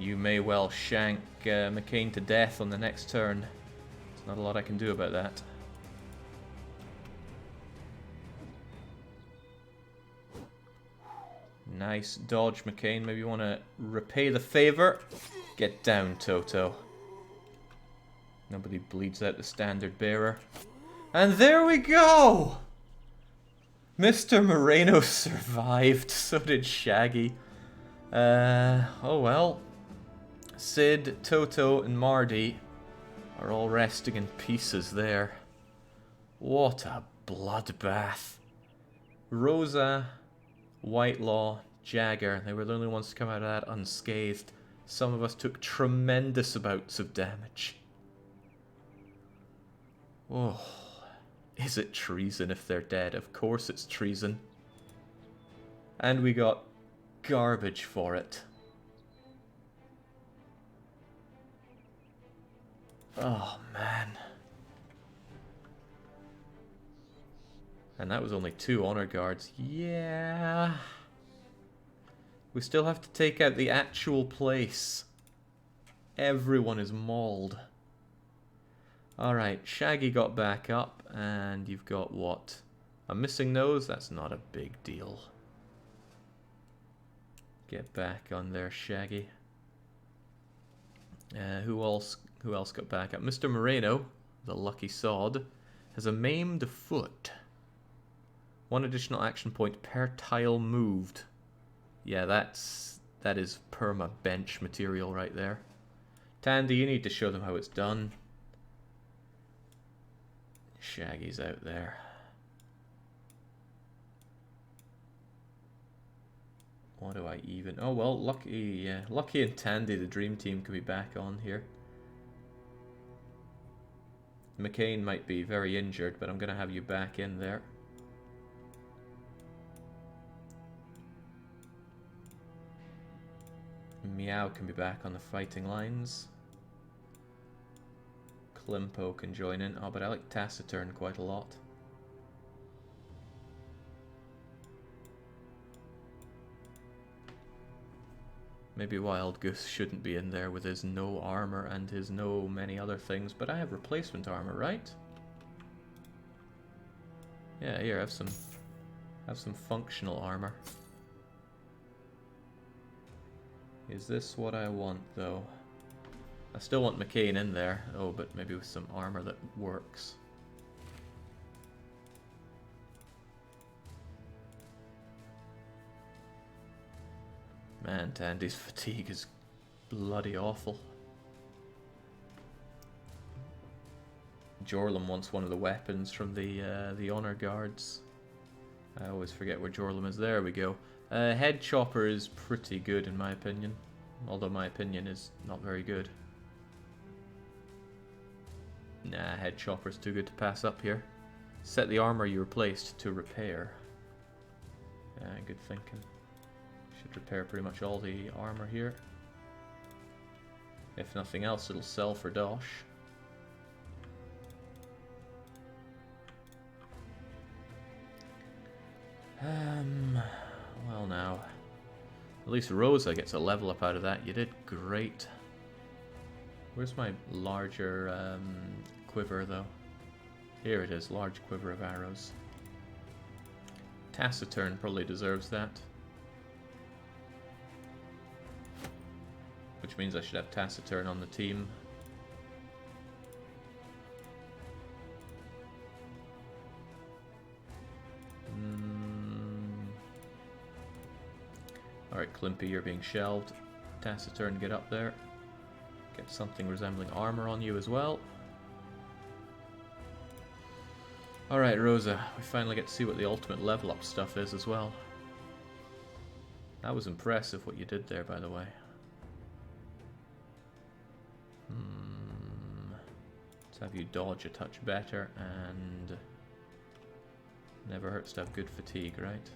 You may well shank McCain to death on the next turn. There's not a lot I can do about that. Nice dodge, McCain. Maybe you want to repay the favor. Get down, Toto. Nobody bleeds out the standard bearer. And there we go! Mr. Moreno survived. So did Shaggy. Oh well. Sid, Toto, and Mardy are all resting in pieces there. What a bloodbath. Rosa, Whitelaw, Jagger, they were the only ones to come out of that unscathed. Some of us took tremendous amounts of damage. Oh, is it treason if they're dead? Of course it's treason. And we got garbage for it. Oh, man. And that was only 2 honor guards. Yeah. We still have to take out the actual place. Everyone is mauled. Alright, Shaggy got back up, and you've got what? A missing nose? That's not a big deal. Get back on there, Shaggy. Who else got back up? Mr. Moreno, the lucky sod, has a maimed foot. 1 additional action point per tile moved. Yeah, that is perma bench material right there. Tandy, you need to show them how it's done. Shaggy's out there. What do I even... Oh well, Lucky and Tandy, the dream team, could be back on here. McCain might be very injured, but I'm going to have you back in there. Meow can be back on the fighting lines. Klimpo can join in. Oh, but I like Taciturn quite a lot. Maybe Wild Goose shouldn't be in there with his no armor and his no many other things, but I have replacement armor, right? Yeah, here, have some functional armor. Is this what I want, though? I still want McCain in there. Oh, but maybe with some armor that works. Man, Tandy's fatigue is bloody awful. Jorlum wants one of the weapons from the honor guards. I always forget where Jorlum is. There we go. Head Chopper is pretty good in my opinion. Although my opinion is not very good. Nah, Head Chopper's too good to pass up here. Set the armor you replaced to repair. Yeah, good thinking. Should repair pretty much all the armor here. If nothing else, it'll sell for Dosh. Well now. At least Rosa gets a level up out of that. You did great. Where's my larger quiver, though? Here it is, large quiver of arrows. Taciturn probably deserves that. Which means I should have Taciturn on the team. Alright, Klimpy, you're being shelved. Taciturn, get up there. Get something resembling armor on you as well. Alright, Rosa, we finally get to see what the ultimate level up stuff is as well. That was impressive what you did there, by the way. Let's have you dodge a touch better, and never hurts to have good fatigue, right?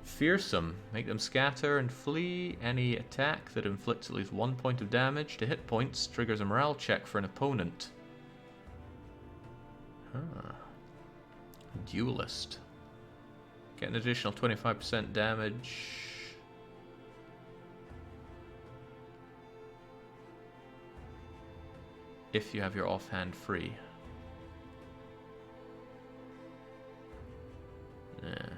Fearsome. Make them scatter and flee. Any attack that inflicts at least 1 point of damage to hit points triggers a morale check for an opponent. Huh. Duelist. Get an additional 25% damage. if you have your offhand free. Yeah.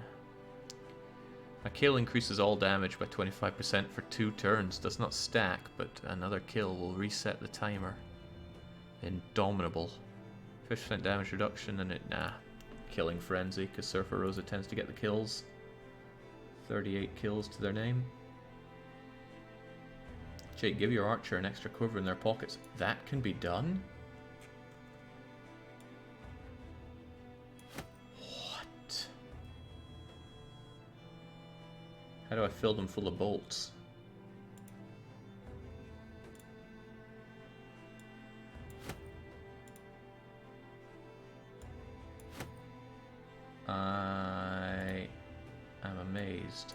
A kill increases all damage by 25% for 2 turns. Does not stack, but another kill will reset the timer. Indomitable. 50% damage reduction and it... Nah. Killing Frenzy, because Surfer Rosa tends to get the kills. 38 kills to their name. Jake, give your archer an extra quiver in their pockets. That can be done? What? How do I fill them full of bolts? I am amazed.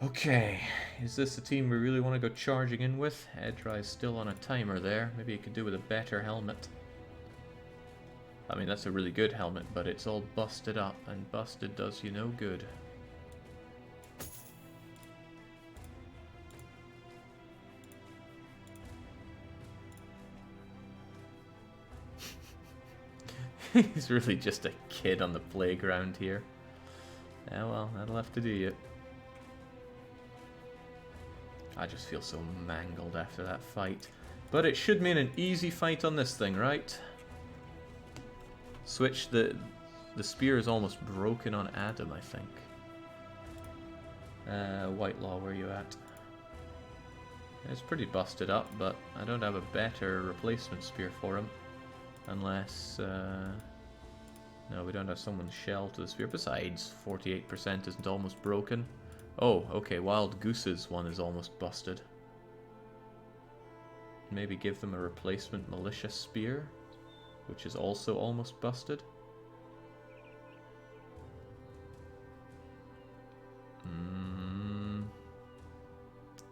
Okay, is this the team we really want to go charging in with? Edry's still on a timer there. Maybe he could do with a better helmet. I mean, that's a really good helmet, but it's all busted up, and busted does you no good. He's really just a kid on the playground here. Yeah, well, that'll have to do you. I just feel so mangled after that fight. But it should mean an easy fight on this thing, right? Switch the spear is almost broken on Adam, I think. Whitelaw, where are you at? It's pretty busted up, but I don't have a better replacement spear for him. Unless... no, we don't have someone's shell to the spear. Besides, 48% isn't almost broken. Oh, okay, Wild Goose's one is almost busted. Maybe give them a replacement militia spear, which is also almost busted.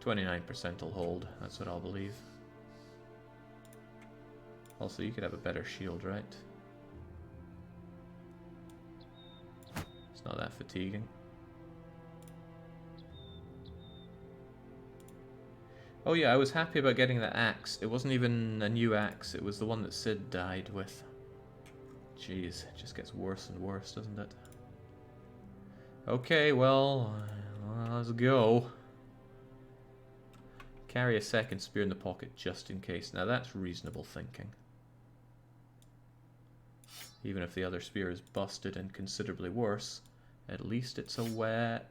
29% will hold, that's what I'll believe. Also, you could have a better shield, right? It's not that fatiguing. Oh yeah, I was happy about getting that axe. It wasn't even a new axe, it was the one that Sid died with. Jeez, it just gets worse and worse, doesn't it? Okay, well, let's go. Carry a second spear in the pocket just in case. Now that's reasonable thinking. Even if the other spear is busted and considerably worse, at least it's a weapon.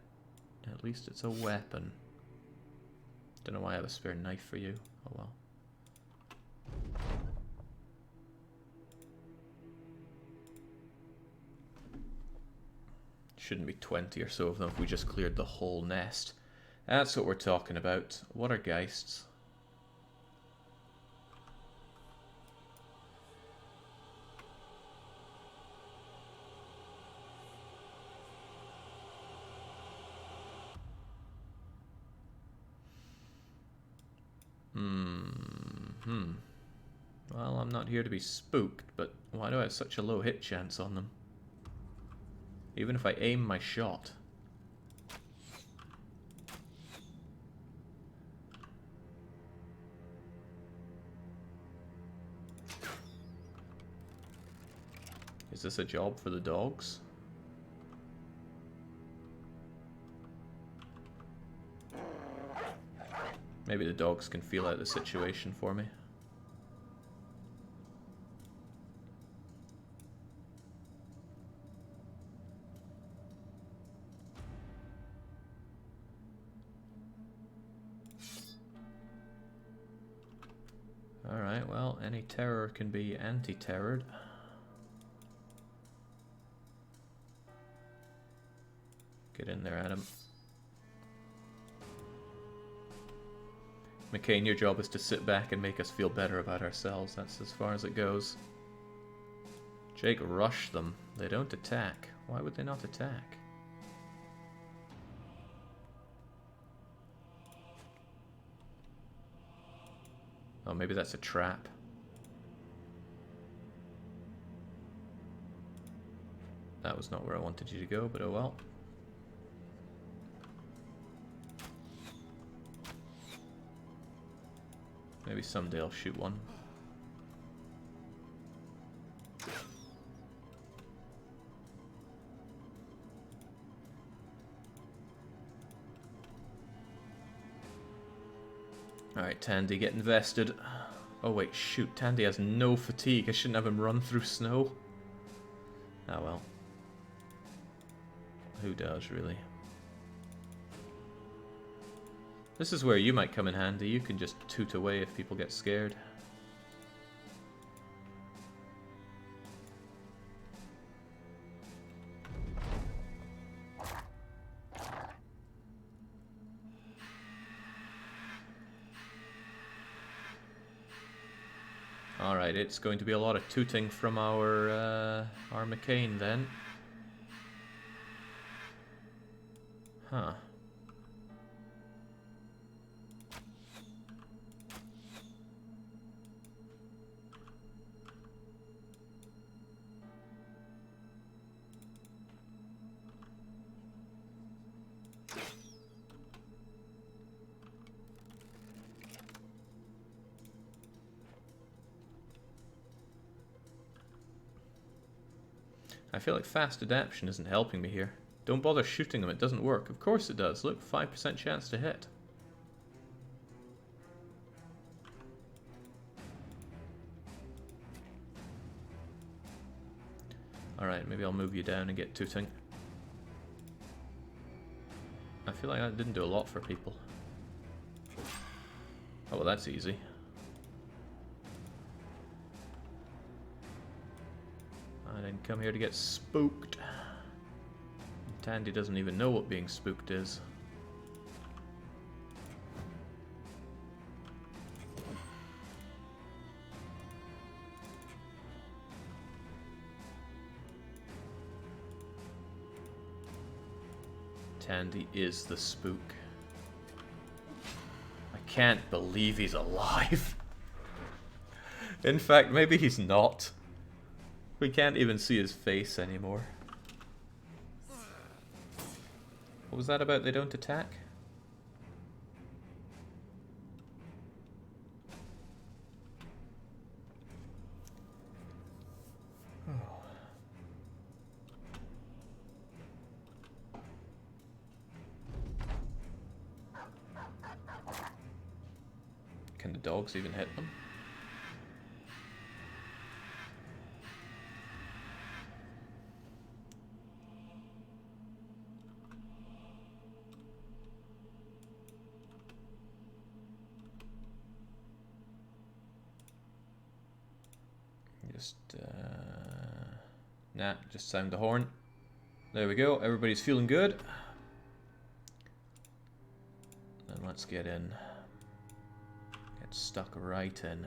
Don't know why I have a spare knife for you. Oh well. Shouldn't be 20 or so of them if we just cleared the whole nest. That's what we're talking about. What are Geists? Well, I'm not here to be spooked, but why do I have such a low hit chance on them? Even if I aim my shot. Is this a job for the dogs? Maybe the dogs can feel out the situation for me. Alright, well, any terror can be anti-terrored. Get in there, Adam. McCain, your job is to sit back and make us feel better about ourselves. That's as far as it goes. Jake, rush them. They don't attack. Why would they not attack? Oh, maybe that's a trap. That was not where I wanted you to go, but oh well. Maybe someday I'll shoot one. Alright, Tandy, get invested. Oh wait, shoot, Tandy has no fatigue. I shouldn't have him run through snow. Ah well. Who does, really? This is where you might come in handy. You can just toot away if people get scared. Alright, it's going to be a lot of tooting from our McCain then. Huh. I feel like fast adaptation isn't helping me here. Don't bother shooting them, it doesn't work. Of course it does. Look, 5% chance to hit. Alright, maybe I'll move you down and get tooting. I feel like that didn't do a lot for people. Oh, well, that's easy. I didn't come here to get spooked. Tandy doesn't even know what being spooked is. Tandy is the spook. I can't believe he's alive. In fact, maybe he's not. We can't even see his face anymore. What was that about they don't attack? Oh. Can the dogs even hit them? Nah, just sound the horn. There we go, everybody's feeling good. Then let's get in. Get stuck right in.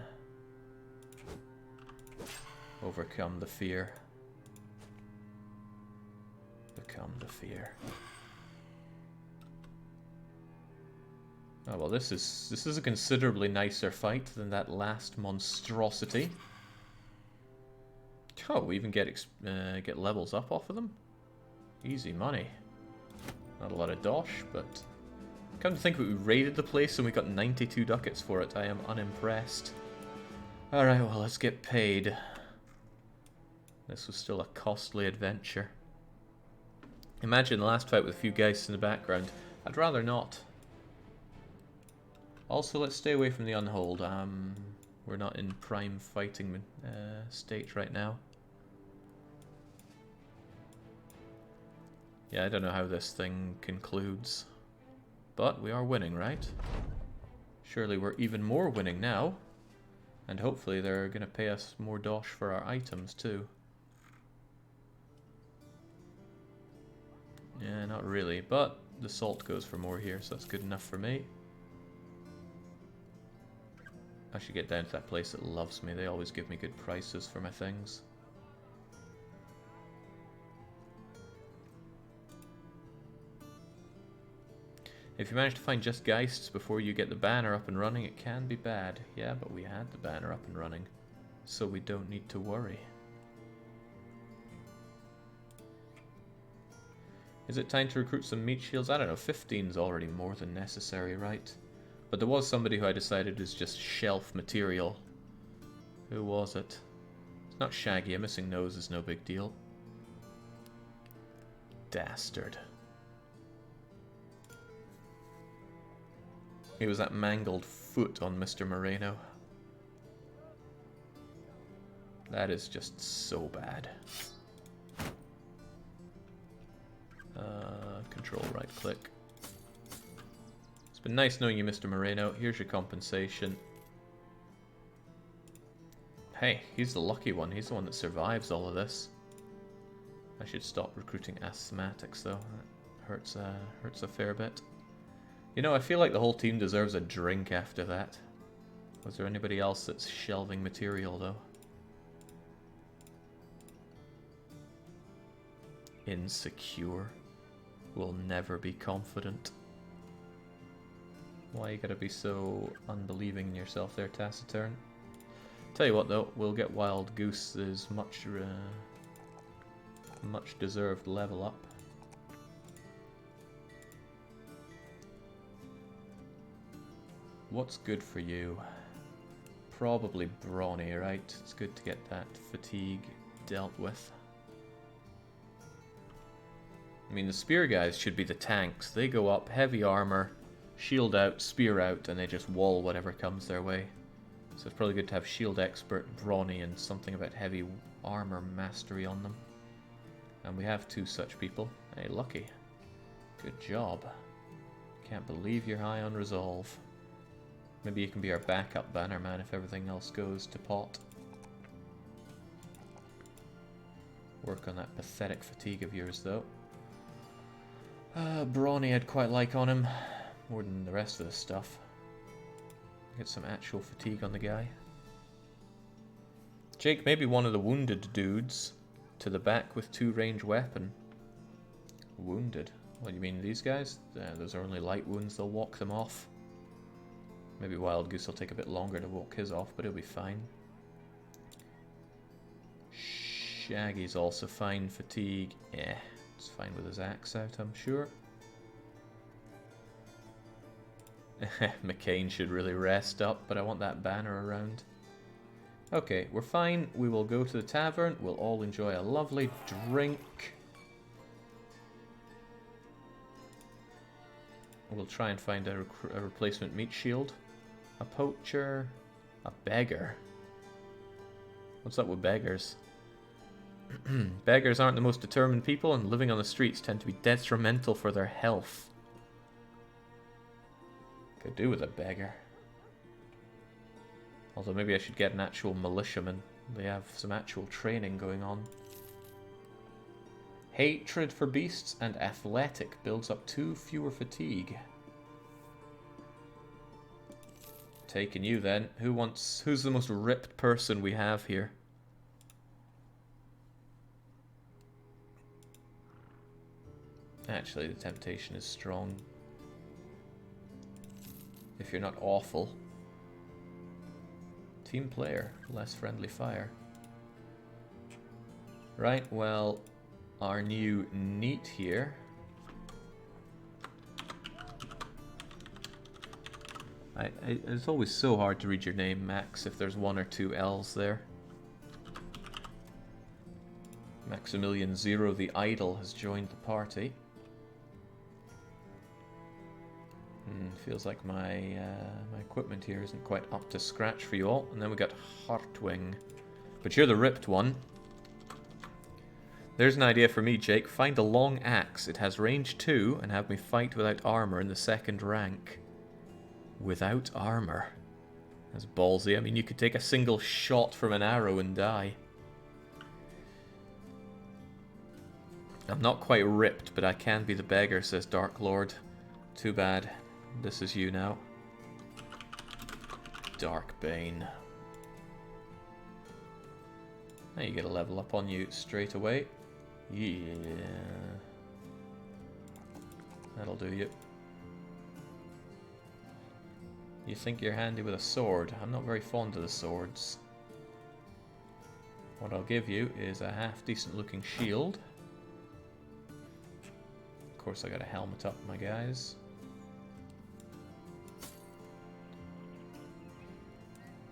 Overcome the fear. Become the fear. Oh well, this is a considerably nicer fight than that last monstrosity. Oh, we even get levels up off of them? Easy money. Not a lot of dosh, but... Come to think of it, we raided the place and we got 92 ducats for it. I am unimpressed. Alright, well, let's get paid. This was still a costly adventure. Imagine the last fight with a few geists in the background. I'd rather not. Also, let's stay away from the Unhold. We're not in prime fighting state right now. Yeah, I don't know how this thing concludes. But we are winning, right? Surely we're even more winning now. And hopefully they're going to pay us more dosh for our items too. Yeah, not really. But the salt goes for more here, so that's good enough for me. I should get down to that place that loves me. They always give me good prices for my things. If you manage to find just Geists before you get the banner up and running, it can be bad. Yeah, but we had the banner up and running, so we don't need to worry. Is it time to recruit some meat shields? I don't know, 15 is already more than necessary, right? But there was somebody who I decided is just shelf material. Who was it? It's not Shaggy, a missing nose is no big deal. Dastard. It was that mangled foot on Mr. Moreno. That is just so bad. Control right click. It's been nice knowing you, Mr. Moreno. Here's your compensation. Hey, he's the lucky one. He's the one that survives all of this. I should stop recruiting asthmatics though. That hurts a fair bit. You know, I feel like the whole team deserves a drink after that. Was there anybody else that's shelving material though? Insecure. Will never be confident. Why you gotta be so unbelieving in yourself there, Taciturn? Tell you what though, we'll get Wild Goose's much deserved level up. What's good for you? Probably Brawny, right? It's good to get that fatigue dealt with. I mean, the spear guys should be the tanks. They go up, heavy armor, shield out, spear out, and they just wall whatever comes their way. So it's probably good to have shield expert, Brawny, and something about heavy armor mastery on them. And we have 2 such people. Hey, lucky. Good job. Can't believe you're high on resolve. Maybe you can be our backup banner man if everything else goes to pot. Work on that pathetic fatigue of yours, though. Brawny I'd quite like on him, more than the rest of the stuff. Get some actual fatigue on the guy. Jake, maybe one of the wounded dudes to the back with 2 range weapon. Wounded? What do you mean, these guys? Those are only light wounds, they'll walk them off. Maybe Wild Goose will take a bit longer to walk his off, but he'll be fine. Shaggy's also fine. Fatigue, yeah, it's fine with his axe out, I'm sure. McCain should really rest up, but I want that banner around. Okay, we're fine. We will go to the tavern. We'll all enjoy a lovely drink. We'll try and find a replacement meat shield. A poacher. A beggar. What's up with beggars? Beggars aren't the most determined people, and living on the streets tend to be detrimental for their health. Could do with a beggar. Although maybe I should get an actual militiaman. They have some actual training going on. Hatred for beasts and athletic builds up 2 fewer fatigue. Taking you then. Who's the most ripped person we have here? Actually, the temptation is strong. If you're not awful. Team player, less friendly fire. Right, well, our new neat here. It's always so hard to read your name, Max, if there's 1 or 2 L's there. Maximilian Zero the Idol has joined the party. Feels like my equipment here isn't quite up to scratch for you all. And then we got Hartwing. But you're the ripped one. There's an idea for me, Jake. Find a long axe. It has range 2 and have me fight without armor in the 2nd rank. Without armor. That's ballsy. I mean, you could take a single shot from an arrow and die. I'm not quite ripped, but I can be the beggar, says Dark Lord. Too bad. This is you now. Dark Bane. Now you get a level up on you straight away. Yeah. That'll do you. You think you're handy with a sword. I'm not very fond of the swords. What I'll give you is a half decent looking shield. course I got a helmet up, my guys.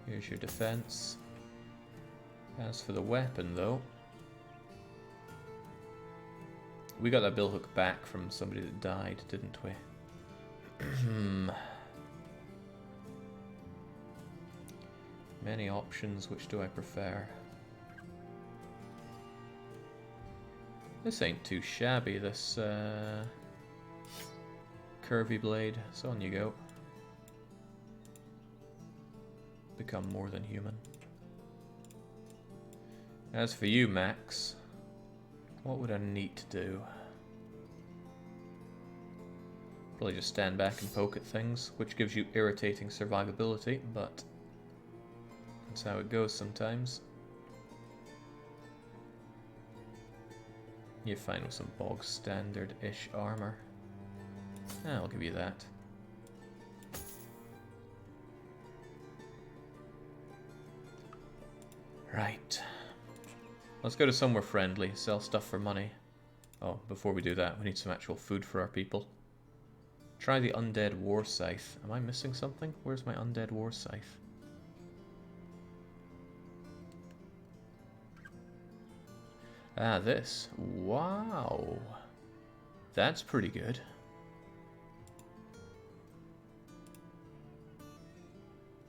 Here's your defense. As for the weapon, though, we got that billhook back from somebody that died, didn't we? Many options, which do I prefer? This ain't too shabby, this curvy blade. So on you go. Become more than human. As for you, Max, what would I need to do? Probably just stand back and poke at things, which gives you irritating survivability, but that's how it goes sometimes. You're fine with some bog standard-ish armor. I'll give you that. Right. Let's go to somewhere friendly, sell stuff for money. Oh, before we do that, we need some actual food for our people. Try the Undead War Scythe. Am I missing something? Where's my Undead War Scythe? Ah, this. Wow. That's pretty good.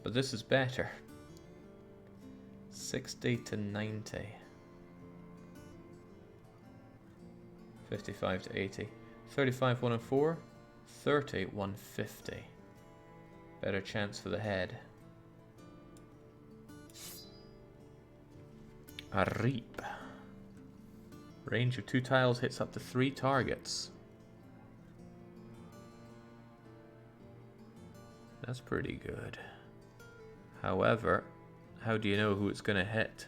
But this is better. 60 to 90. 55 to 80. 35, 104. 30, 150. Better chance for the head. A reap. Range of 2 tiles hits up to 3 targets. That's pretty good. However, how do you know who it's going to hit?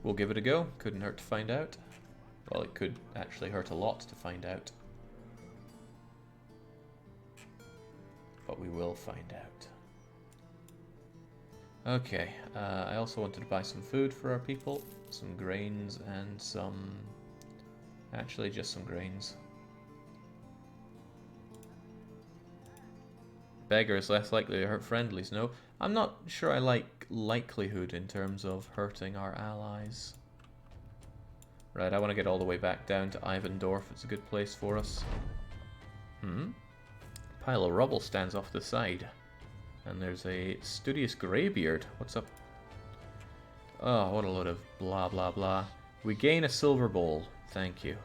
We'll give it a go. Couldn't hurt to find out. Well, it could actually hurt a lot to find out. But we will find out. Okay, I also wanted to buy some food for our people. Some grains and some... Actually, just some grains. Beggar is less likely to hurt friendlies, no. I'm not sure I like likelihood in terms of hurting our allies. Right, I want to get all the way back down to Ivendorf. It's a good place for us. Pile of rubble stands off the side. And there's a studious greybeard. What's up? Oh, what a load of blah blah blah. We gain a silver bowl. Thank you.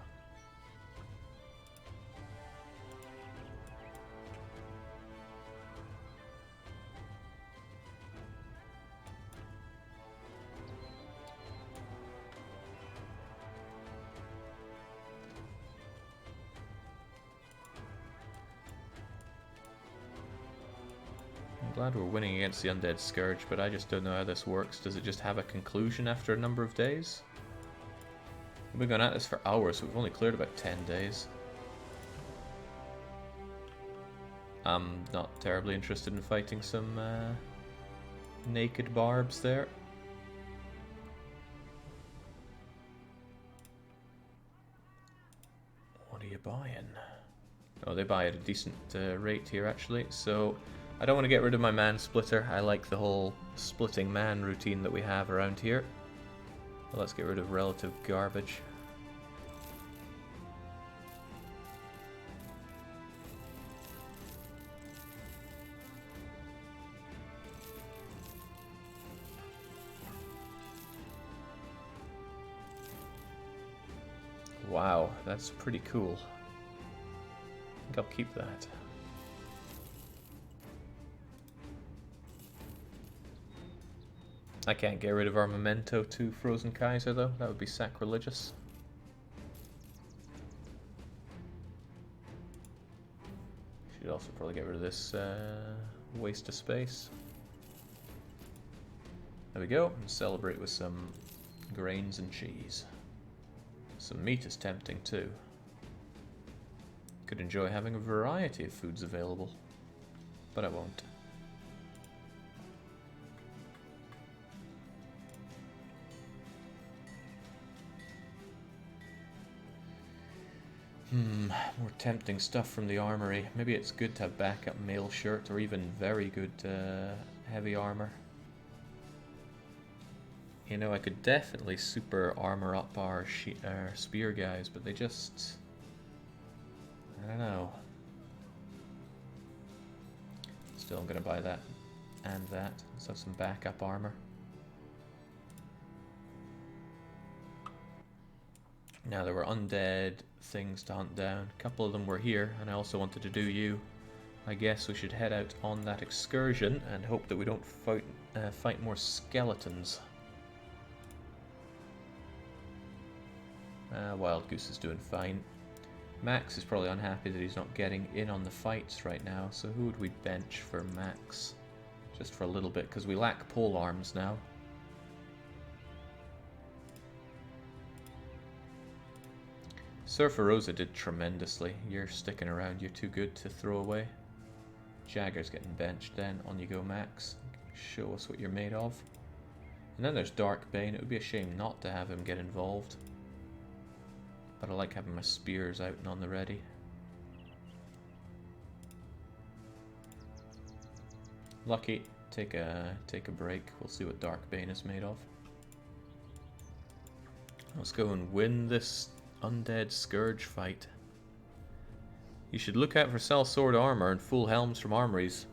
Glad we're winning against the Undead Scourge, but I just don't know how this works. Does it just have a conclusion after a number of days? We've been going at this for hours, so we've only cleared about 10 days. I'm not terribly interested in fighting some naked barbs there. What are you buying? Oh, they buy at a decent rate here, actually, so... I don't want to get rid of my man splitter. I like the whole splitting man routine that we have around here. Well, let's get rid of relative garbage. Wow, that's pretty cool. I think I'll keep that. I can't get rid of our memento to Frozen Kaiser, though. That would be sacrilegious. Should also probably get rid of this waste of space. There we go. And celebrate with some grains and cheese. Some meat is tempting, too. Could enjoy having a variety of foods available. But I won't. More tempting stuff from the armory. Maybe it's good to have backup mail shirt or even very good heavy armor. You know, I could definitely super armor up our spear guys, but they just... I don't know. Still, I'm gonna buy that and that. Let's have some backup armor. Now, there were undead things to hunt down. A couple of them were here, and I also wanted to do you. I guess we should head out on that excursion and hope that we don't fight more skeletons. Wild Goose is doing fine. Max is probably unhappy that he's not getting in on the fights right now, so who would we bench for Max? Just for a little bit, because we lack pole arms now. Surfer Rosa did tremendously. You're sticking around, you're too good to throw away. Jagger's getting benched then. On you go, Max. Show us what you're made of. And then there's Darkbane. It would be a shame not to have him get involved. But I like having my spears out and on the ready. Lucky, take a break. We'll see what Darkbane is made of. Let's go and win this Undead Scourge fight. You should look out for sellsword armor and full helms from armories.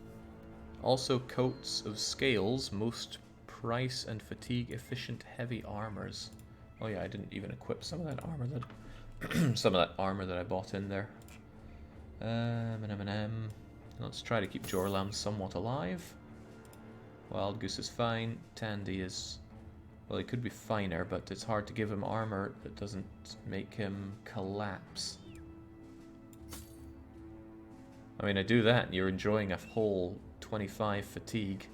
Also coats of scales, most price and fatigue efficient heavy armors. Oh yeah, I didn't even equip some of that armor that I bought in there. Let's try to keep Jorlam somewhat alive. Wild Goose is fine. Tandy is... well, he could be finer, but it's hard to give him armor that doesn't make him collapse. I mean, I do that and you're enjoying a whole 25 fatigue.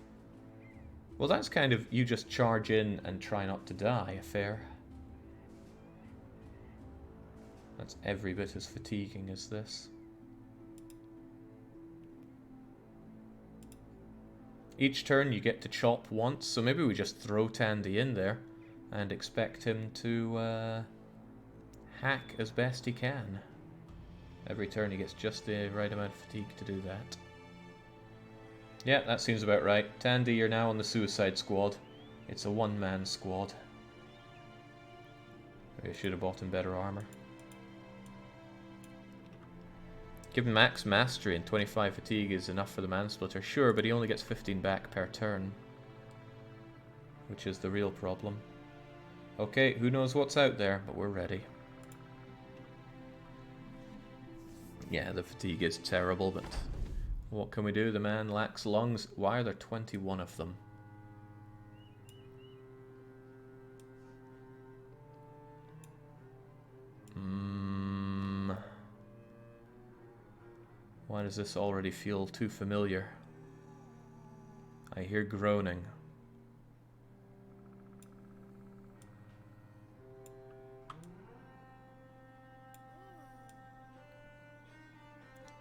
Well, that's kind of you just charge in and try not to die affair. That's every bit as fatiguing as this. Each turn you get to chop once, so maybe we just throw Tandy in there and expect him to hack as best he can. Every turn he gets just the right amount of fatigue to do that. Yeah, that seems about right. Tandy, you're now on the Suicide Squad. It's a one-man squad. Maybe I should have bought him better armor. Given max mastery and 25 fatigue is enough for the Mansplitter, sure, but he only gets 15 back per turn. Which is the real problem. Okay, who knows what's out there, but we're ready. Yeah, the fatigue is terrible, but what can we do? The man lacks lungs. Why are there 21 of them? Why does this already feel too familiar? I hear groaning.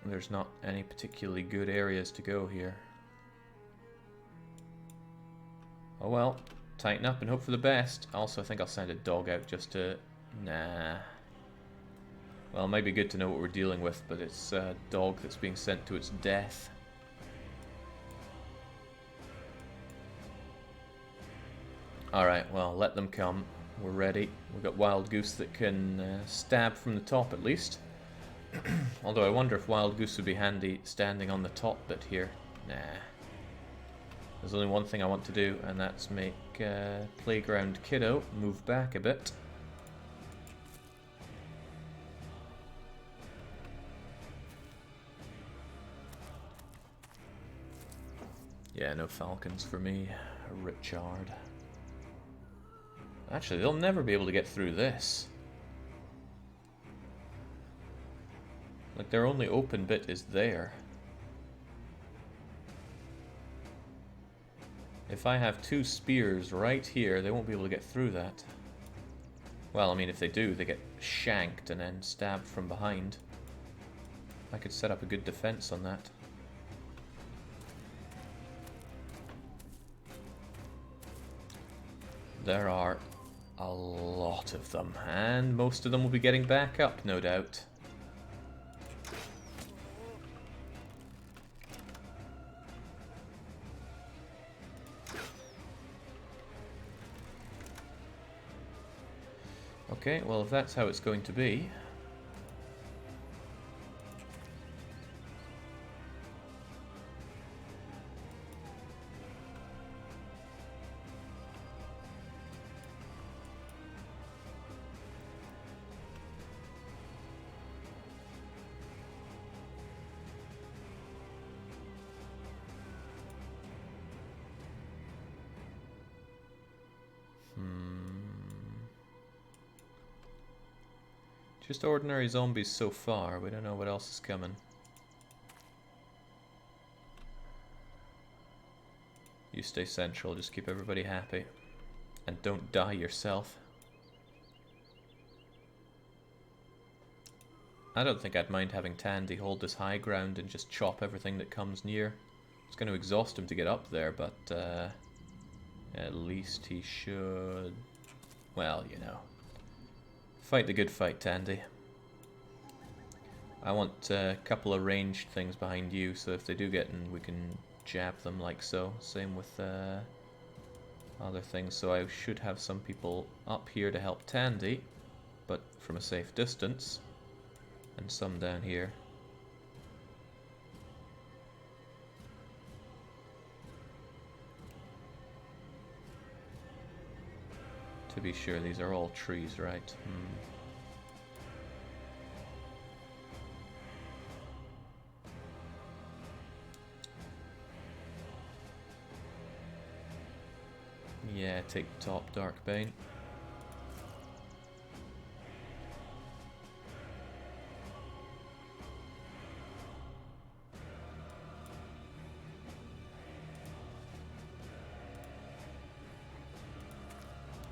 There's not any particularly good areas to go here. Oh well, tighten up and hope for the best. Also, I think I'll send a dog out just to... Nah. Well, it might be good to know what we're dealing with, but it's a dog that's being sent to its death. Alright, well, let them come. We're ready. We've got Wild Goose that can stab from the top at least. Although I wonder if Wild Goose would be handy standing on the top bit here. Nah. There's only one thing I want to do, and that's make Playground Kiddo move back a bit. Yeah, no falcons for me. Richard. Actually, they'll never be able to get through this. Like, their only open bit is there. If I have two spears right here, they won't be able to get through that. Well, I mean, if they do, they get shanked and then stabbed from behind. I could set up a good defense on that. There are a lot of them, and most of them will be getting back up, no doubt. Okay, well if that's how it's going to be... Just ordinary zombies so far, we don't know what else is coming. You stay central, just keep everybody happy. And don't die yourself. I don't think I'd mind having Tandy hold this high ground and just chop everything that comes near. It's going to exhaust him to get up there, but at least he should... Well, you know. Fight the good fight, Tandy. I want a couple of ranged things behind you, so if they do get in, we can jab them like so. Same with other things, so I should have some people up here to help Tandy, but from a safe distance, and some down here. To be sure, these are all trees, right? Yeah, take top Darkbane.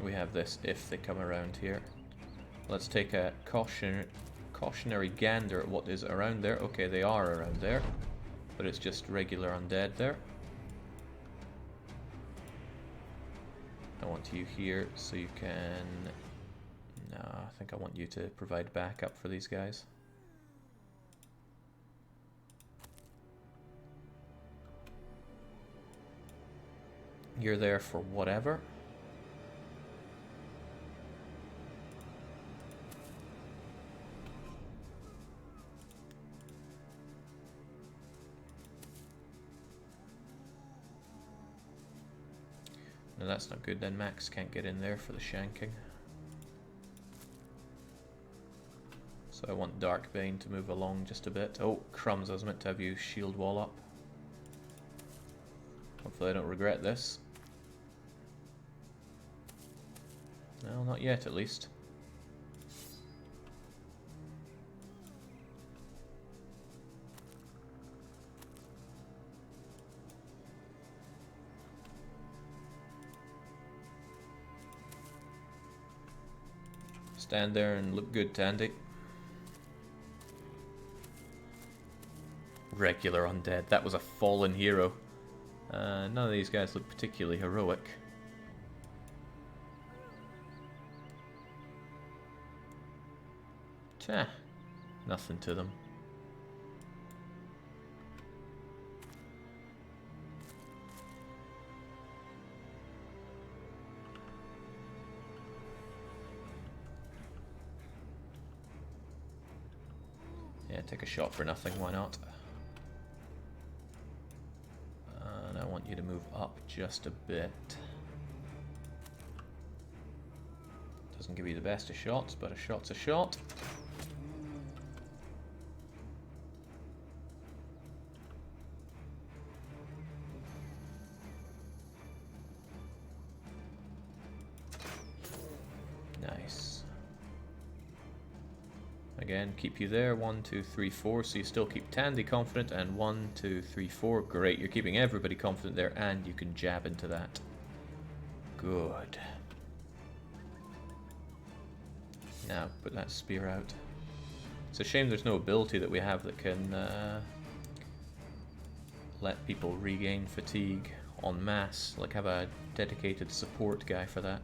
We have this if they come around here. Let's take a cautionary gander at what is around there. Okay, they are around there, but it's just regular undead there. I want you here so you can... No, I think I want you to provide backup for these guys. You're there for whatever. No, that's not good then. Max can't get in there for the shanking. So I want Darkbane to move along just a bit. Oh, crumbs, I was meant to have you shield wall up. Hopefully I don't regret this. No, not yet at least. Stand there and look good, Tandy. Regular undead. That was a fallen hero. None of these guys look particularly heroic. Tja, nothing to them. Yeah, take a shot for nothing, why not? And I want you to move up just a bit. Doesn't give you the best of shots, but a shot's a shot. Nice. Again, keep you there. 1, 2, 3, 4. So you still keep Tandy confident. And 1, 2, 3, 4. Great. You're keeping everybody confident there, and you can jab into that. Good. Now put that spear out. It's a shame there's no ability that we have that can let people regain fatigue en masse. Like have a dedicated support guy for that.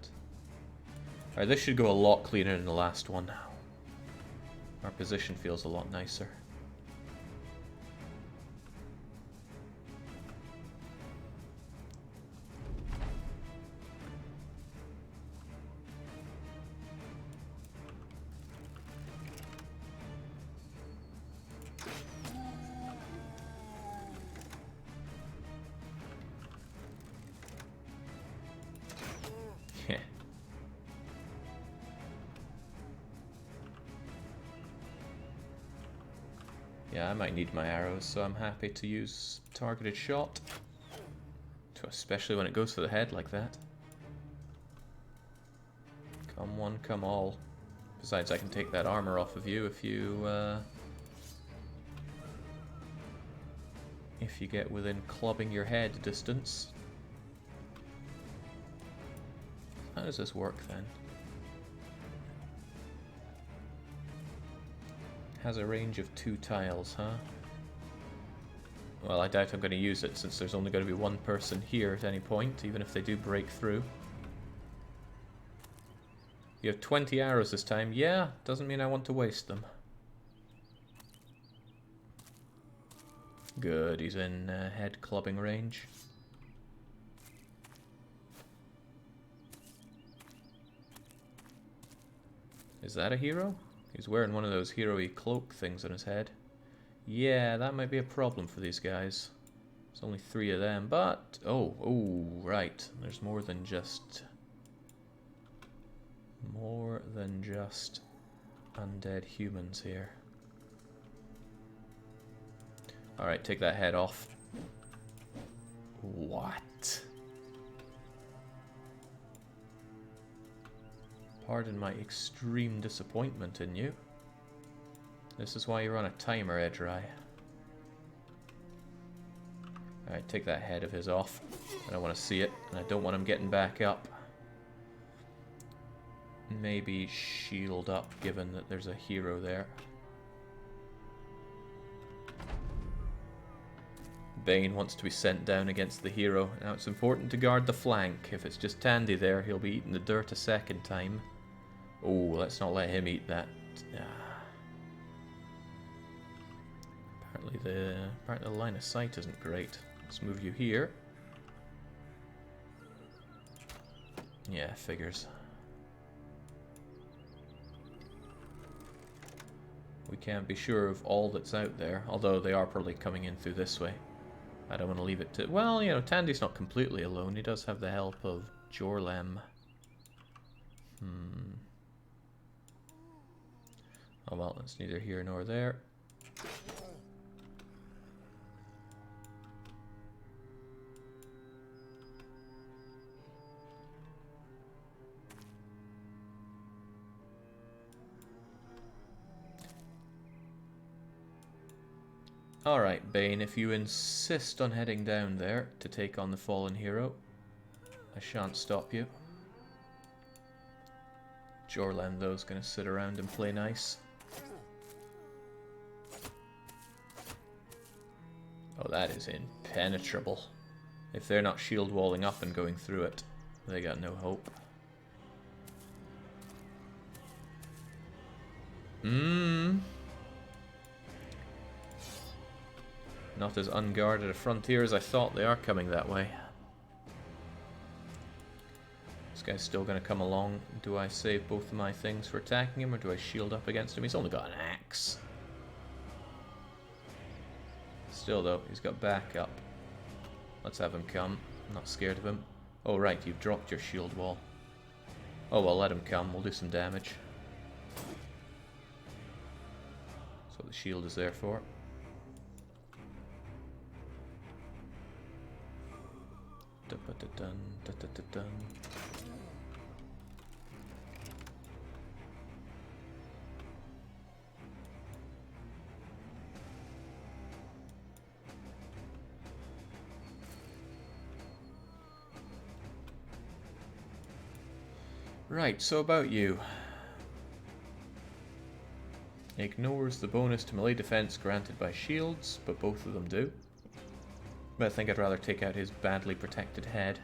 Alright, this should go a lot cleaner than the last one. Our position feels a lot nicer. Yeah, I might need my arrows, so I'm happy to use targeted shot. Especially when it goes for the head like that. Come one, come all. Besides, I can take that armor off of you if you get within clubbing your head distance. How does this work then? Has a range of 2 tiles, huh? Well, I doubt I'm going to use it since there's only going to be one person here at any point, even if they do break through. You have 20 arrows this time. Yeah, doesn't mean I want to waste them. Good, he's in head clubbing range. Is that a hero? He's wearing one of those hero-y cloak things on his head. Yeah, that might be a problem for these guys. There's only 3 of them, but... Oh, right. There's more than just undead humans here. Alright, take that head off. What? Pardon my extreme disappointment in you. This is why you're on a timer, Edrai. Alright, take that head of his off. I don't want to see it, and I don't want him getting back up. Maybe shield up, given that there's a hero there. Bane wants to be sent down against the hero. Now it's important to guard the flank. If it's just Tandy there, he'll be eating the dirt a second time. Oh, let's not let him eat that. Apparently the line of sight isn't great. Let's move you here. Yeah, figures. We can't be sure of all that's out there, although they are probably coming in through this way. I don't want to leave it to... Well, you know, Tandy's not completely alone. He does have the help of Jorlem. Oh well, it's neither here nor there. Alright, Bane, if you insist on heading down there to take on the fallen hero, I shan't stop you. Jorland, though, is going to sit around and play nice. Oh, that is impenetrable. If they're not shield walling up and going through it, they got no hope. Not as unguarded a frontier as I thought. They are coming that way. This guy's still going to come along. Do I save both of my things for attacking him, or do I shield up against him? He's only got an axe. Still, though, he's got backup. Let's have him come. I'm not scared of him. Oh, right, you've dropped your shield wall. Oh, well, let him come. We'll do some damage. That's what the shield is there for. Dun, dun, dun, dun, dun. Right, so about you. Ignores the bonus to melee defense granted by shields, but both of them do. But I think I'd rather take out his badly protected head.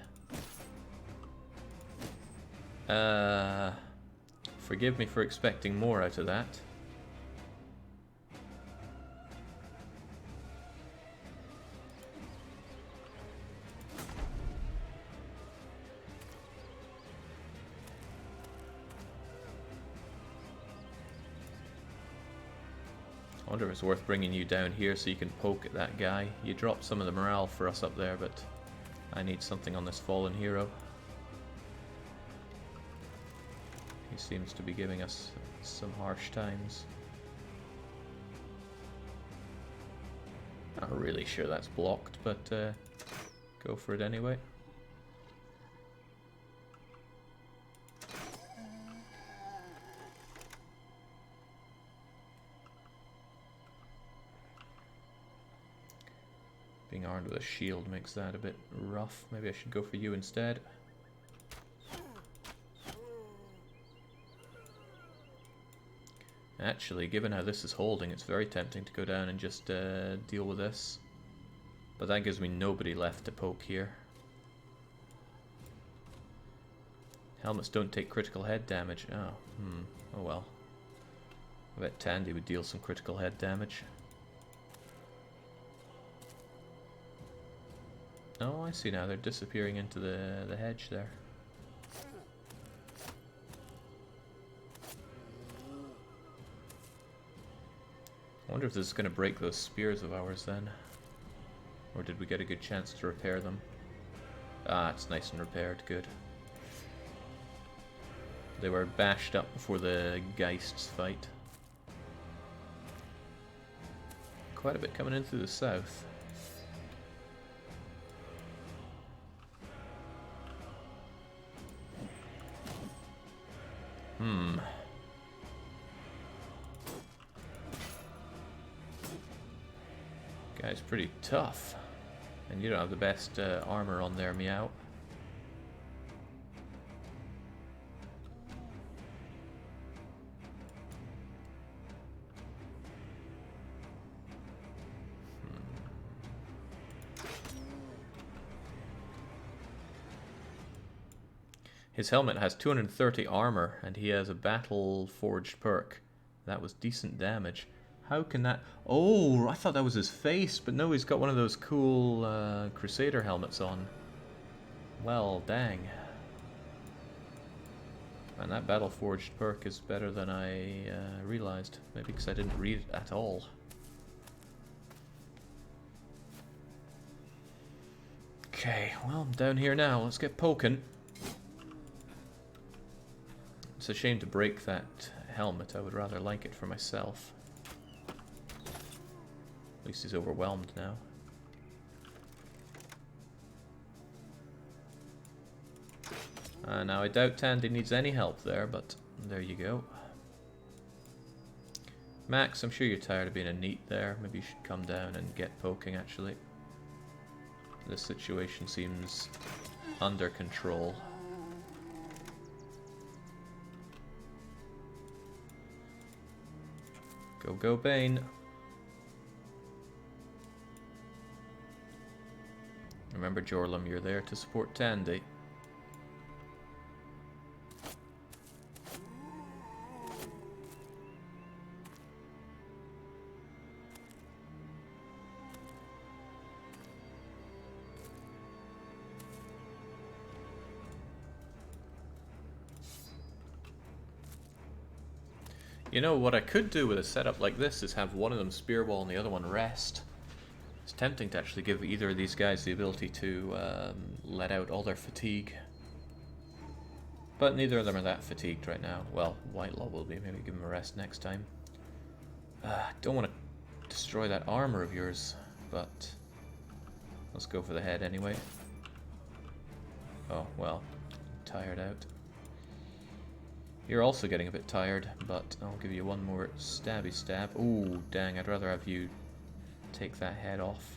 Forgive me for expecting more out of that. I wonder if it's worth bringing you down here so you can poke at that guy. You dropped some of the morale for us up there, but I need something on this fallen hero. He seems to be giving us some harsh times. Not really sure that's blocked, but go for it anyway. Being armed with a shield makes that a bit rough. Maybe I should go for you instead. Actually, given how this is holding, it's very tempting to go down and just deal with this. But that gives me nobody left to poke here. Helmets don't take critical head damage. Oh well. I bet Tandy would deal some critical head damage. Oh, I see now. They're disappearing into the hedge there. I wonder if this is going to break those spears of ours then. Or did we get a good chance to repair them? Ah, it's nice and repaired. Good. They were bashed up before the Geists fight. Quite a bit coming in through the south. Guy's pretty tough. And you don't have the best armor on there, Meow. His helmet has 230 armor, and he has a battle-forged perk. That was decent damage. How can that... Oh, I thought that was his face, but no, he's got one of those cool Crusader helmets on. Well, dang. Man, that battle-forged perk is better than I realized. Maybe because I didn't read it at all. Okay, well, I'm down here now. Let's get poking. It's a shame to break that helmet. I would rather like it for myself. At least he's overwhelmed now. Now I doubt Tandy needs any help there, but there you go. Max, I'm sure you're tired of being a neat there. Maybe you should come down and get poking, actually. This situation seems under control. Go, go, Bane. Remember, Jorlum, you're there to support Tandy. You know, what I could do with a setup like this is have one of them spearball and the other one rest. It's tempting to actually give either of these guys the ability to let out all their fatigue. But neither of them are that fatigued right now. Well, Whitelaw will be. Maybe give him a rest next time. Don't want to destroy that armor of yours, but let's go for the head anyway. Oh, well, tired out. You're also getting a bit tired, but I'll give you one more stabby stab. Ooh, dang, I'd rather have you take that head off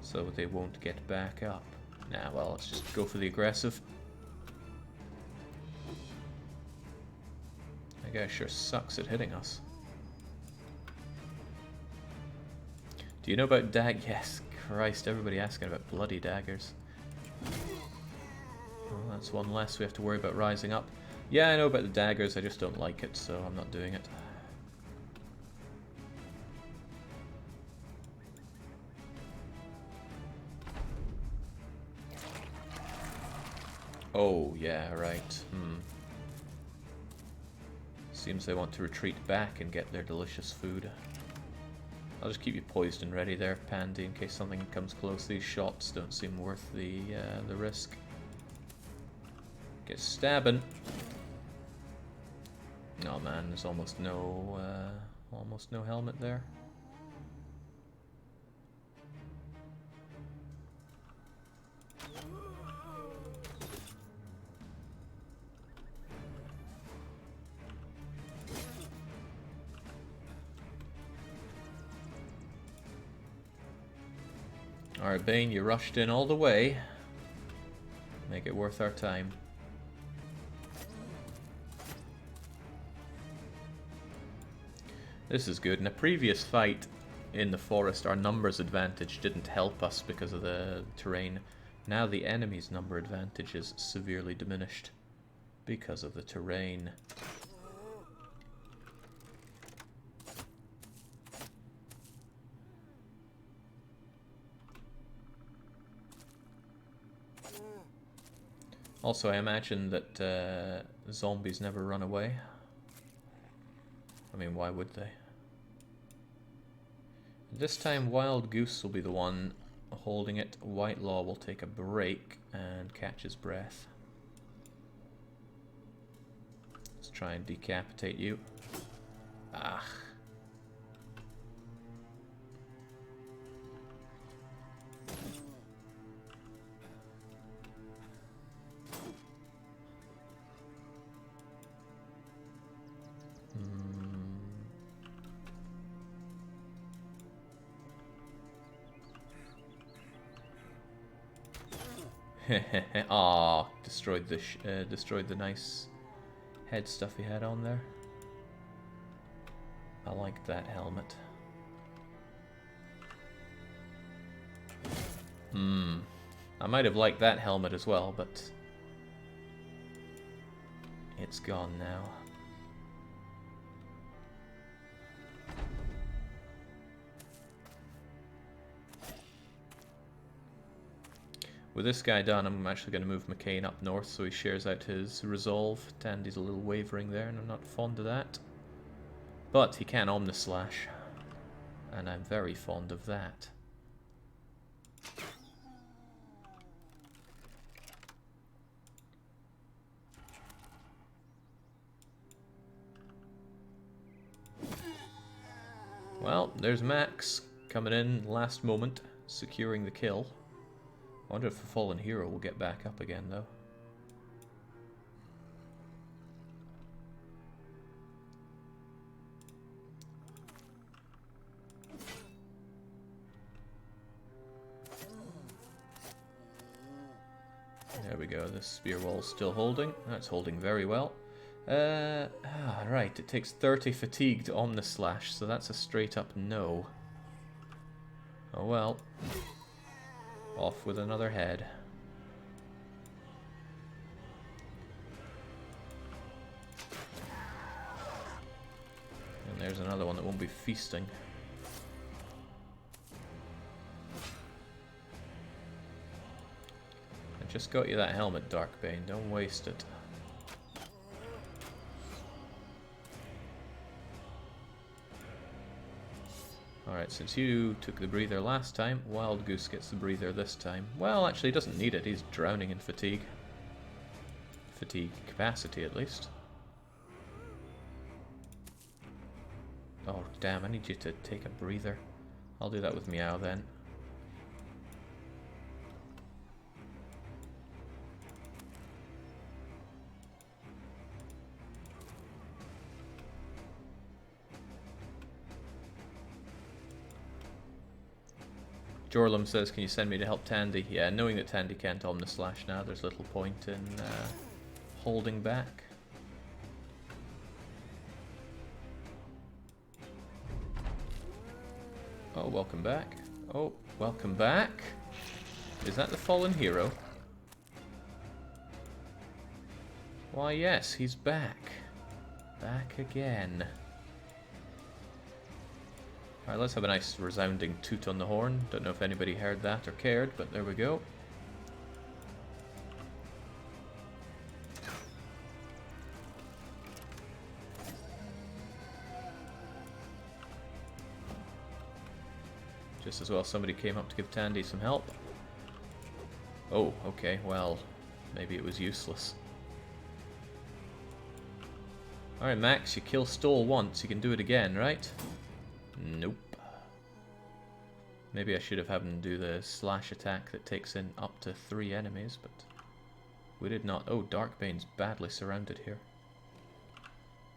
so they won't get back up. Nah, well, let's just go for the aggressive. That guy sure sucks at hitting us. Do you know about Yes, Christ, everybody asking about bloody daggers. Well, that's one less we have to worry about rising up. Yeah, I know about the daggers, I just don't like it, so I'm not doing it. Oh, yeah, right. Seems they want to retreat back and get their delicious food. I'll just keep you poised and ready there, Pandy, in case something comes close. These shots don't seem worth the risk. Get stabbing. Oh man, there's almost no helmet there. Alright, Bane, you rushed in all the way. Make it worth our time. This is good. In a previous fight in the forest, our numbers advantage didn't help us because of the terrain. Now the enemy's number advantage is severely diminished because of the terrain. Also, I imagine that zombies never run away. I mean, why would they? This time Wild Goose will be the one holding it. Whitelaw will take a break and catch his breath. Let's try and decapitate you. Ah. Aw, destroyed the nice head stuff he had on there. I like that helmet. I might have liked that helmet as well, but it's gone now. With this guy done, I'm actually going to move McCain up north so he shares out his resolve. Tandy's a little wavering there, and I'm not fond of that. But he can Omnislash, and I'm very fond of that. Well, there's Max coming in last moment, securing the kill. I wonder if the fallen hero will get back up again, though. There we go, this spear wall's still holding. That's holding very well. Right, it takes 30 fatigue to Omnislash, so that's a straight up no. Oh well. Off with another head. And there's another one that won't be feasting. I just got you that helmet, Darkbane. Don't waste it. Alright, since you took the breather last time, Wild Goose gets the breather this time. Well, actually, he doesn't need it. He's drowning in fatigue. Fatigue capacity, at least. Oh, damn, I need you to take a breather. I'll do that with Meow, then. Jorlum says, can you send me to help Tandy? Yeah, knowing that Tandy can't Omnislash now, there's little point in holding back. Oh, welcome back. Oh, welcome back. Is that the fallen hero? Why, yes, he's back. Back again. Alright, let's have a nice resounding toot on the horn. Don't know if anybody heard that or cared, but there we go. Just as well somebody came up to give Tandy some help. Oh, okay, well, maybe it was useless. Alright, Max, you kill Stole once, you can do it again, right? Nope. Maybe I should have had him do the slash attack that takes in up to 3 enemies, but we did not. Oh, Darkbane's badly surrounded here.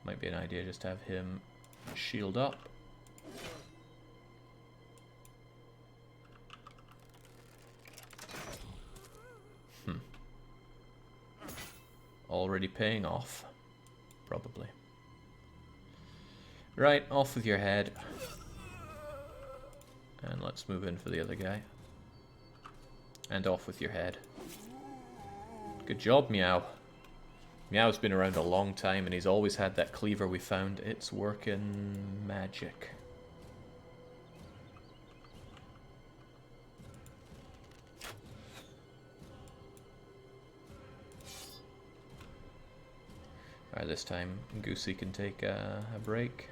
Might be an idea just to have him shield up. already paying off. Probably. Right, off with your head. And let's move in for the other guy. And off with your head. Good job, Meow. Meow's been around a long time and he's always had that cleaver we found. It's working magic. Alright, this time Goosey can take a break.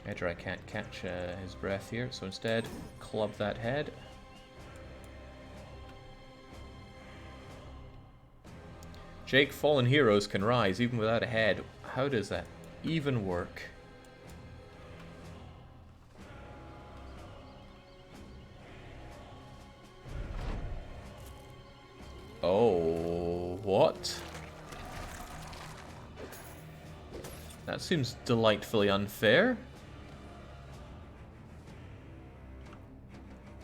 Edra can't catch his breath here, so instead, club that head. Jake, fallen heroes can rise even without a head. How does that even work? Oh, what? That seems delightfully unfair.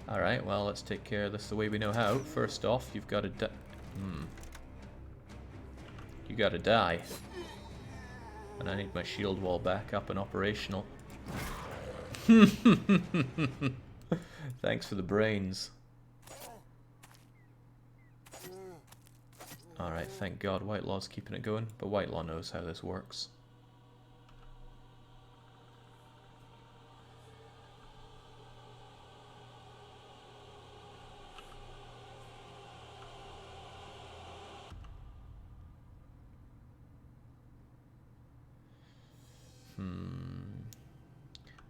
Alright, well, let's take care of this the way we know how. First off, you've got to You gotta die. And I need my shield wall back up and operational. Thanks for the brains. Alright, thank God Whitelaw's keeping it going, but Whitelaw knows how this works.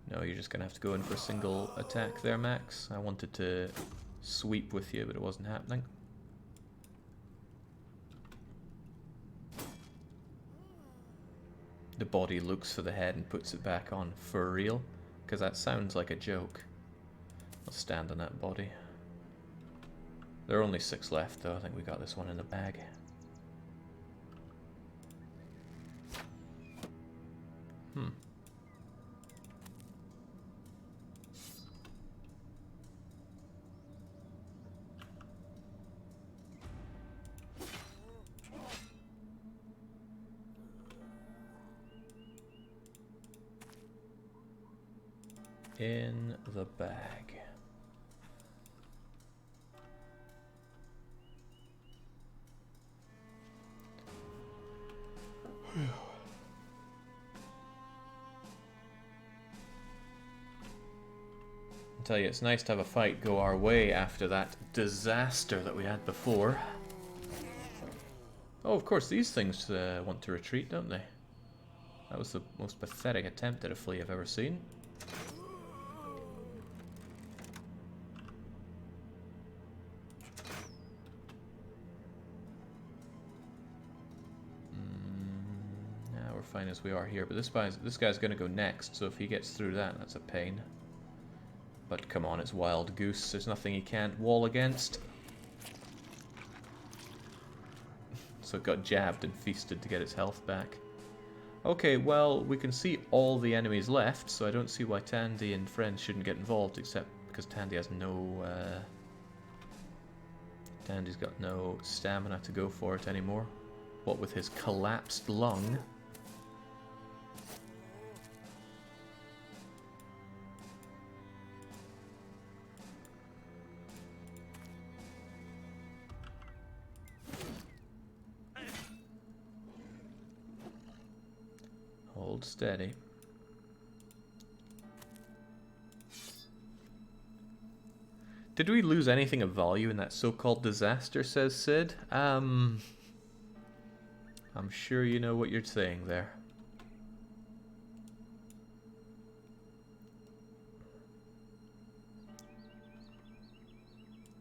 No, you're just gonna have to go in for a single attack there, Max. I wanted to sweep with you, but it wasn't happening. The body looks for the head and puts it back on. For real? Because that sounds like a joke. I'll stand on that body. There are only 6 left, though. I think we got this one in the bag. In the bag. I'll tell you, it's nice to have a fight go our way after that disaster that we had before. Oh, of course, these things want to retreat, don't they? That was the most pathetic attempt at a flea I've ever seen. Fine as we are here, but this guy's going to go next, so if he gets through that, that's a pain. But come on, it's Wild Goose. There's nothing he can't wall against. So it got jabbed and feasted to get its health back. Okay, well, we can see all the enemies left, so I don't see why Tandy and friends shouldn't get involved, except because Tandy has no... Tandy's got no stamina to go for it anymore. What with his collapsed lung... Hold steady. Did we lose anything of value in that so-called disaster, says Sid? I'm sure you know what you're saying there.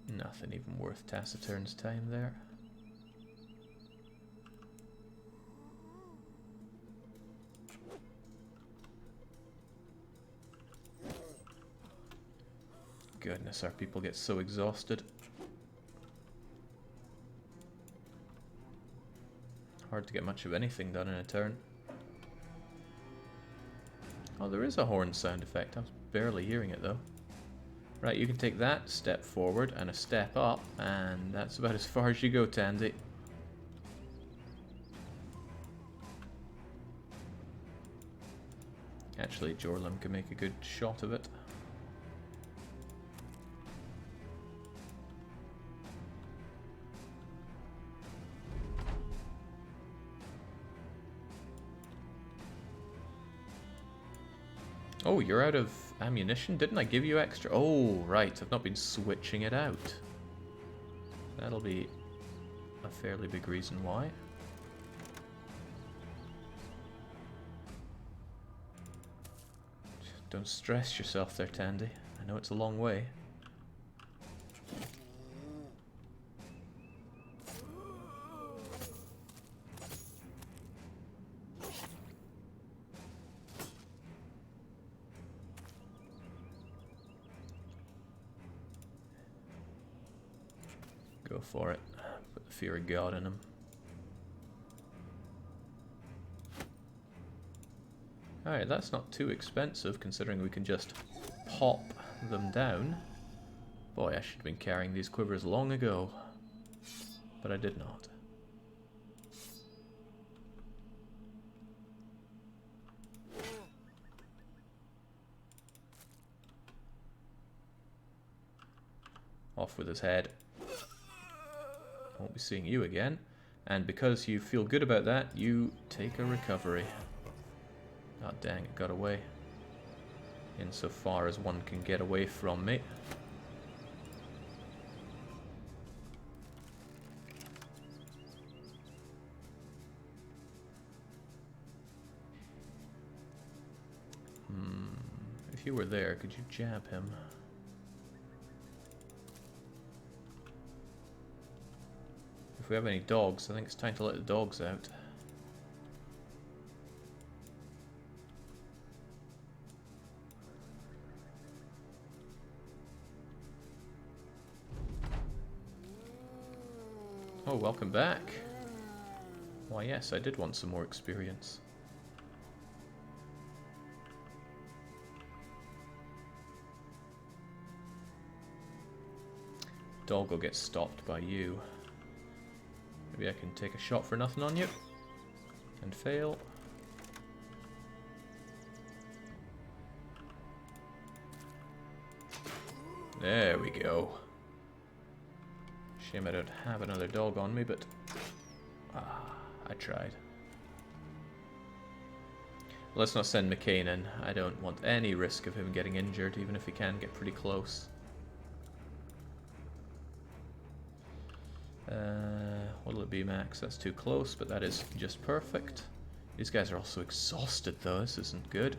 Nothing even worth Taciturn's time there. Goodness, our people get so exhausted. Hard to get much of anything done in a turn. Oh, there is a horn sound effect. I was barely hearing it though. Right, you can take that step forward and a step up, and that's about as far as you go, Tandy. Actually, Jorlum can make a good shot of it. Oh, you're out of ammunition? Didn't I give you extra? Oh, right. I've not been switching it out. That'll be a fairly big reason why. Don't stress yourself there, Tandy. I know it's a long way. Go for it. Put the fear of God in him. Alright, that's not too expensive considering we can just pop them down. Boy, I should have been carrying these quivers long ago. But I did not. Off with his head. Won't be seeing you again. And because you feel good about that, you take a recovery. Oh dang, it got away. Insofar as one can get away from me. If you were there, could you jab him? If we have any dogs, I think it's time to let the dogs out. Oh, welcome back. Why yes, I did want some more experience. Dog will get stopped by you. Maybe I can take a shot for nothing on you. And fail. There we go. Shame I don't have another dog on me, but I tried. Let's not send McCain in. I don't want any risk of him getting injured, even if he can get pretty close. What'll it be, Max? That's too close, but that is just perfect. These guys are also exhausted, though. This isn't good.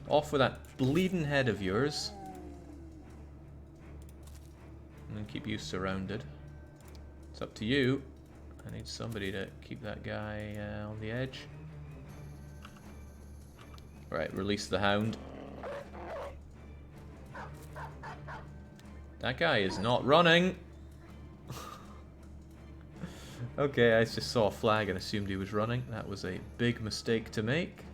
Off with that bleeding head of yours. And then keep you surrounded. It's up to you. I need somebody to keep that guy on the edge. Right, release the hound. That guy is not running. Okay, I just saw a flag and assumed he was running. That was a big mistake to make.